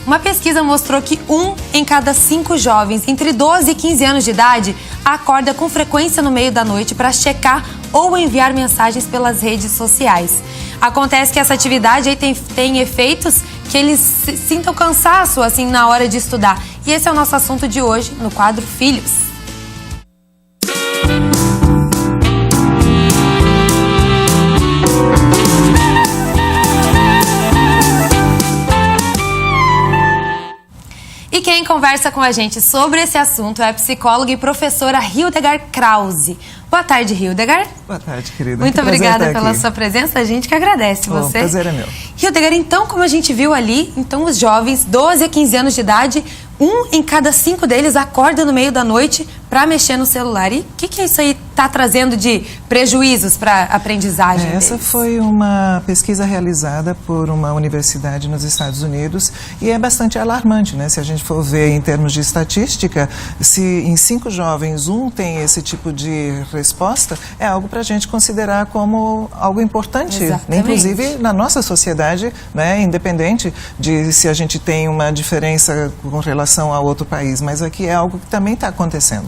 Uma pesquisa mostrou que 1 em cada 5 jovens entre 12 e 15 anos de idade acorda com frequência no meio da noite para checar ou enviar mensagens pelas redes sociais. Acontece que essa atividade aí tem efeitos que eles sintam cansaço assim na hora de estudar. E esse é o nosso assunto de hoje no quadro Filhos. E quem conversa com a gente sobre esse assunto é a psicóloga e professora Hildegard Krause. Boa tarde, Hildegard. Boa tarde, querida. Muito obrigada pela sua presença, a gente que agradece você. O prazer é meu. Hildegard, então, como a gente viu ali, então os jovens, 12 a 15 anos de idade, 1 em cada 5 deles acorda no meio da noite para mexer no celular. E o que isso aí está trazendo de prejuízos para a aprendizagem deles? Essa foi uma pesquisa realizada por uma universidade nos Estados Unidos e é bastante alarmante, né? Se a gente for ver em termos de estatística, se em 5 jovens 1 tem esse tipo de resposta, é algo para a gente considerar como algo importante, né? Inclusive na nossa sociedade, né? Independente de se a gente tem uma diferença com relação a outro país, mas aqui é algo que também está acontecendo.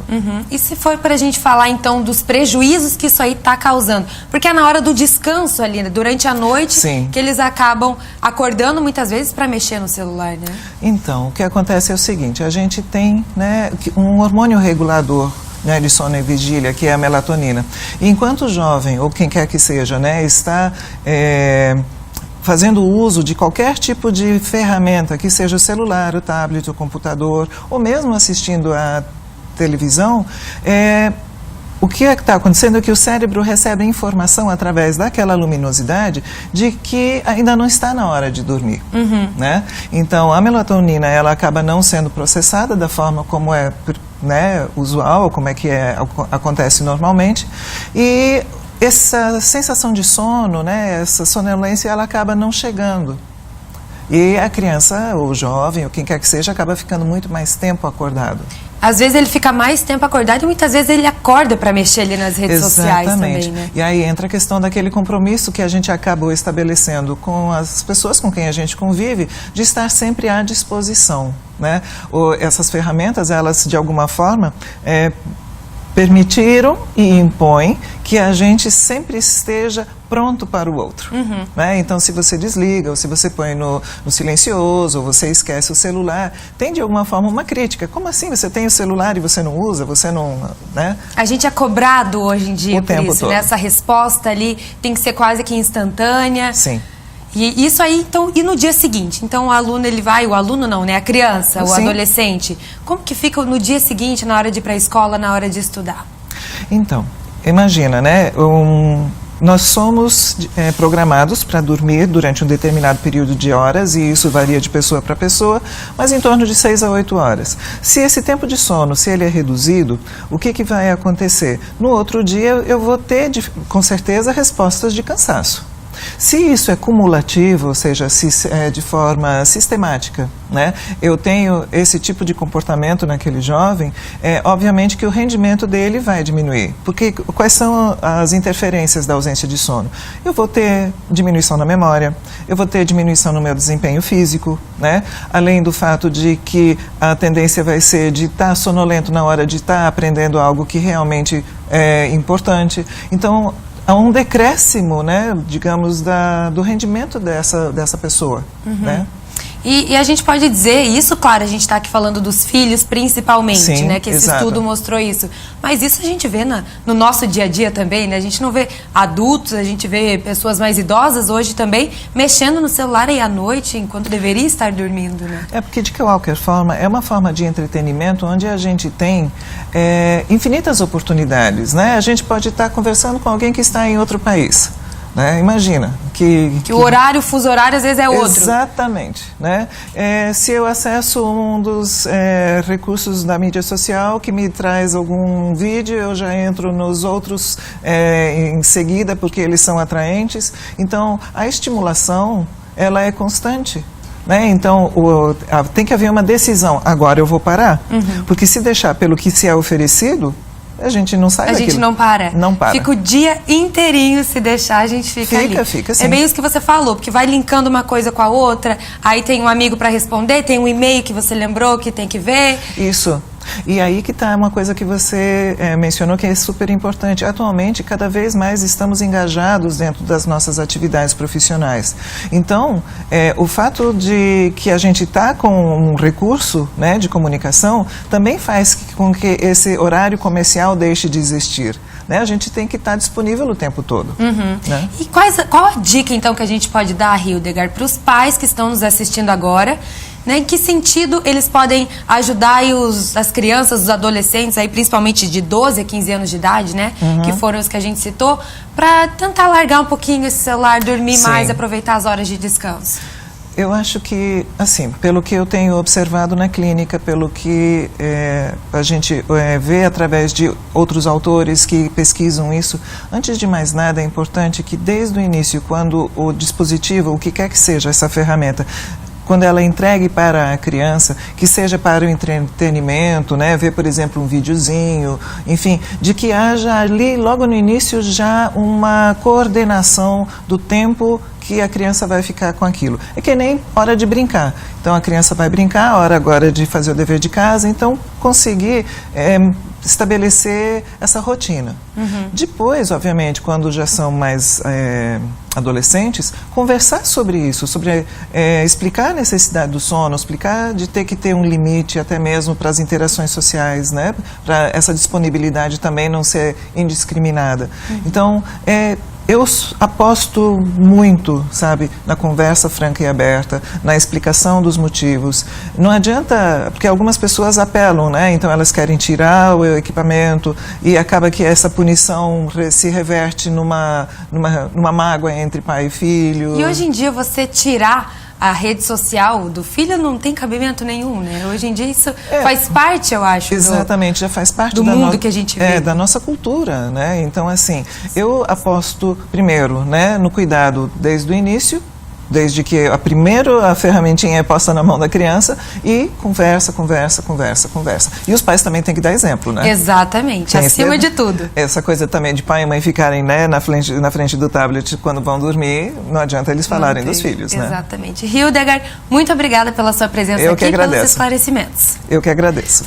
E se for para a gente falar então dos prejuízos que isso aí está causando? Porque é na hora do descanso ali, né? Durante a noite, sim, que eles acabam acordando muitas vezes para mexer no celular, né? Então, o que acontece é o seguinte, a gente tem, né, um hormônio regulador, né, de sono e vigília, que é a melatonina. E enquanto o jovem, ou quem quer que seja, né, está fazendo uso de qualquer tipo de ferramenta, que seja o celular, o tablet, o computador, ou mesmo assistindo a televisão, o que está acontecendo é que o cérebro recebe informação através daquela luminosidade de que ainda não está na hora de dormir, né? Então, a melatonina, ela acaba não sendo processada da forma como é, né, usual, como é que acontece normalmente, e essa sensação de sono, né, essa sonolência, ela acaba não chegando. E a criança, ou o jovem, ou quem quer que seja, acaba ficando muito mais tempo acordado. Às vezes ele fica mais tempo acordado e muitas vezes ele acorda para mexer ali nas redes sociais também, né? E aí entra a questão daquele compromisso que a gente acabou estabelecendo com as pessoas com quem a gente convive, de estar sempre à disposição, né? Essas ferramentas, elas de alguma forma permitiram e impõem que a gente sempre esteja pronto para o outro, né? Então, se você desliga, ou se você põe no silencioso, ou você esquece o celular, tem de alguma forma uma crítica. Como assim? Você tem o celular e você não usa? Você não, né? A gente é cobrado hoje em dia por isso, né? Essa resposta ali tem que ser quase que instantânea. Sim. E isso aí, então, e no dia seguinte? Então, o aluno, ele vai, o aluno não, né? A criança, o adolescente, como que fica no dia seguinte, na hora de ir para a escola, na hora de estudar? Então, imagina, né? Nós somos programados para dormir durante um determinado período de horas, e isso varia de pessoa para pessoa, mas em torno de 6 a 8 horas. Se esse tempo de sono, se ele é reduzido, o que vai acontecer? No outro dia eu vou ter, com certeza, respostas de cansaço. Se isso é cumulativo, ou seja, se de forma sistemática, né, eu tenho esse tipo de comportamento naquele jovem, obviamente que o rendimento dele vai diminuir. Porque quais são as interferências da ausência de sono? Eu vou ter diminuição na memória, eu vou ter diminuição no meu desempenho físico, né, além do fato de que a tendência vai ser de estar sonolento na hora de estar aprendendo algo que realmente é importante. Então, há um decréscimo, né, digamos, do rendimento dessa pessoa, né? E a gente pode dizer isso, claro, a gente está aqui falando dos filhos principalmente, sim, né, que esse estudo mostrou isso. Mas isso a gente vê no nosso dia a dia também, né? A gente não vê adultos, a gente vê pessoas mais idosas hoje também mexendo no celular aí à noite, enquanto deveria estar dormindo, né? É porque, de qualquer forma, é uma forma de entretenimento onde a gente tem infinitas oportunidades, né? A gente pode estar conversando com alguém que está em outro país, né? Imagina que o horário, o fuso horário, às vezes é outro. Exatamente, né? Se eu acesso um dos recursos da mídia social que me traz algum vídeo, eu já entro nos outros em seguida, porque eles são atraentes. Então, a estimulação, ela é constante, né? Então, tem que haver uma decisão. Agora eu vou parar, porque se deixar pelo que se é oferecido, a gente não sai daquilo. A gente não para. Não para. Fica o dia inteirinho, se deixar, a gente fica ali. Fica sim. É bem isso que você falou, porque vai linkando uma coisa com a outra, aí tem um amigo para responder, tem um e-mail que você lembrou que tem que ver. Isso. E aí que está uma coisa que você mencionou que é super importante. Atualmente, cada vez mais estamos engajados dentro das nossas atividades profissionais. Então, o fato de que a gente está com um recurso, né, de comunicação também faz com que esse horário comercial deixe de existir. Né? A gente tem que estar disponível o tempo todo. Né? E qual a dica, então, que a gente pode dar, Hildegard, para os pais que estão nos assistindo agora? Né, em que sentido eles podem ajudar aí as crianças, os adolescentes, aí, principalmente de 12 a 15 anos de idade, né, que foram os que a gente citou, para tentar largar um pouquinho esse celular, dormir mais, aproveitar as horas de descanso? Eu acho que, assim, pelo que eu tenho observado na clínica, pelo que a gente vê através de outros autores que pesquisam isso, antes de mais nada é importante que desde o início, quando o dispositivo, o que quer que seja essa ferramenta, quando ela é entregue para a criança, que seja para o entretenimento, né, ver, por exemplo, um videozinho, enfim, de que haja ali, logo no início, já uma coordenação do tempo que a criança vai ficar com aquilo. É que nem hora de brincar. Então, a criança vai brincar, a hora agora de fazer o dever de casa, então, conseguir estabelecer essa rotina. Depois, obviamente, quando já são mais adolescentes, conversar sobre isso, sobre explicar a necessidade do sono, explicar de ter que ter um limite até mesmo para as interações sociais, né? Para essa disponibilidade também não ser indiscriminada. Então, eu aposto muito, sabe, na conversa franca e aberta, na explicação dos motivos. Não adianta, porque algumas pessoas apelam, né? Então elas querem tirar o equipamento e acaba que essa punição se reverte numa mágoa entre pai e filho. E hoje em dia você tirar a rede social do filho não tem cabimento nenhum, né? Hoje em dia isso faz parte, eu acho, exatamente, já faz parte do mundo que a gente vê. Da nossa cultura, né? Então, assim, eu aposto primeiro, né, no cuidado desde o início, desde que a ferramentinha é posta na mão da criança e conversa. E os pais também têm que dar exemplo, né? Exatamente, acima de tudo. Essa coisa também de pai e mãe ficarem, né, na frente do tablet quando vão dormir, não adianta eles falarem dos filhos, né? Exatamente. Hildegard, muito obrigada pela sua presença aqui e pelos esclarecimentos. Eu que agradeço.